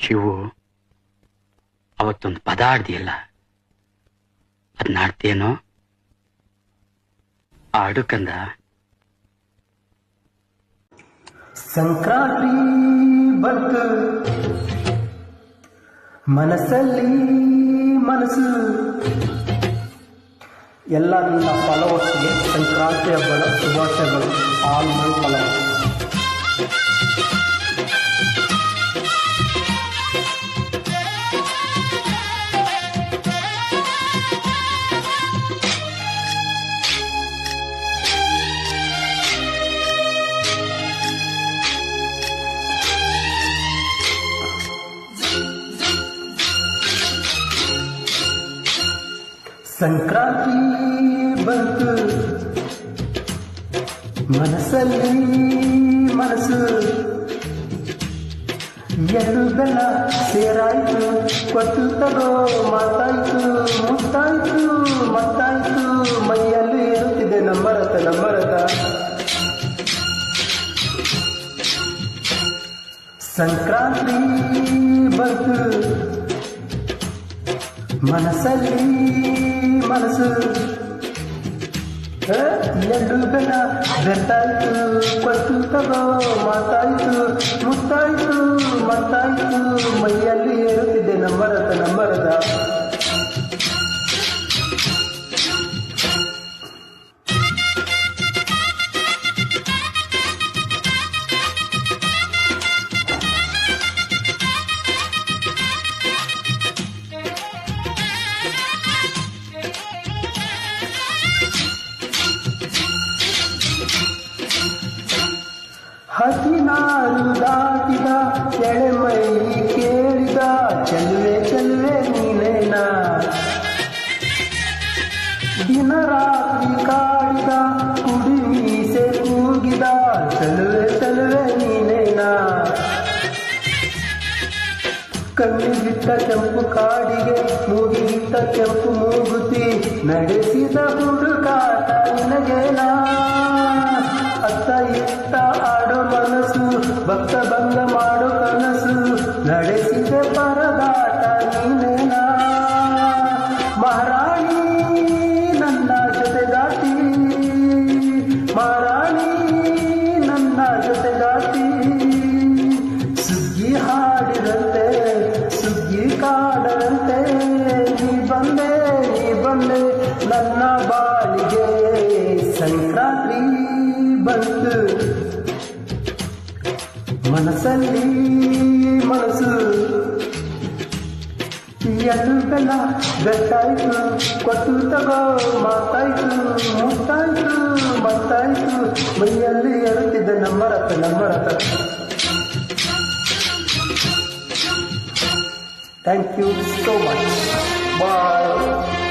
ಶಿವು, ಅವತ್ತೊಂದು ಪದ ಆಡ್ದಿಯಲ್ಲ, ಅದನ್ನ ಆಡ್ತೇನೋ? ಆಡು ಕಂದ. ಸಂಕ್ರಾಂತಿ ಬಂತು, ಮನಸ್ಸಲ್ಲಿ ಮನಸ್ಸು. ಎಲ್ಲ ನನ್ನ ಫಾಲೋವರ್ಸ್ಗೆ ಸಂಕ್ರಾಂತಿ ಹಬ್ಬದ ಶುಭಾಶಯಗಳು. All my followers. ಸಂಕ್ರಾಂತಿ ಬಂತು, ಮನಸ್ಸಲ್ಲಿ ಮನಸ್ಸು. ಎರಡು ಬೆಲ್ಲ ಸೇರಾಯ್ತು, ಕೊಟ್ಟು ತಗೋ ಮಾತಾಯ್ತು, ಮುತ್ತಾಯ್ತು ಮತ್ತಾಯ್ತು. ಮೈಯಲ್ಲಿ ಇರುತ್ತಿದೆ ನಮ್ಮರತ ನಮ್ಮರತ. ಸಂಕ್ರಾಂತಿ ಬಂತು, ಮನಸ್ಸಲ್ಲಿ ಮನಸ್ಸು. ಎರಡು ಬೆಲ್ಲ ಬೆರ್ತಾಯ್ತು, ಕೊಟ್ಟು ತಗೋ ಮಾತಾಯ್ತು, ಮುತ್ತಾಯ್ತು ಮತ್ತಾಯ್ತು. ಮೈಯಲ್ಲಿ ಏರುತ್ತಿದೆ ನಮ್ಮರತ ನಮ್ಮರದ. ಹದಿನಾರು ದಾಟಿದ ಎಳೆಮೈ ಕೇಳಿದ, ಚೆಲುವೆ ಚೆಲುವೆ ನೀನೇನ. ದಿನ ರಾತ್ರಿ ಕಾಡಿದ ಕುಡಿ ಮೀಸೆ ಕೂಗಿದ, ಚೆಲುವೆ ಚೆಲುವೆ ನೀನೇನ. ಕಣ್ಣಿಗಿಟ್ಟ ಕೆಂಪು ಕಾಡಿಗೆ ಮೂಗಿಗಿಟ್ಟ ಕೆಂಪು ಮೂಗುತಿ, ನಡೆಸಿದ ಹುಡುಕಾಟ ನಿನಗೇನಾ. ಅತ್ತ ಇತ್ತ ಆಡೋ ಮನಸ್ಸು, ಭಕ್ತ ಭಂಗ ಮಾಡೋ ಕನಸು, ನಡೆಸಿದೆ ಪರದಾಟ ನೀನೇನ. ಮಹಾರಾಣಿ ನನ್ನ ಜೊತೆಗಾತಿ, ಮಹಾರಾಣಿ ನನ್ನ ಜೊತೆಗಾತಿ. ಸುಗ್ಗಿ ಹಾಡಿದಂತೆ ಸುಗ್ಗಿ ಕಾಡದಂತೆ, ನೀ ಬಂದೆ ನನ್ನ ಬಾಳಿಗೆ. ಸಂಕ್ರಾಂತಿ ಬಂತು, ಮನಸ್ಸಲ್ಲಿ ಮನಸ್ಸು. ಎರಡು ಬೆಲ್ಲ ಬೆಟ್ಟಾಯ್ತು, ಕೊಟ್ಟು ತಗೋ ಮಾತಾಯ್ತು, ಮುತ್ತಾಯ್ತು ಮತ್ತಾಯ್ತು. ಮೈಯಲ್ಲಿ ಏರುತ್ತಿದ್ದ ನಮ್ಮರತ ನಮ್ಮರತ. Thank you so much. Bye.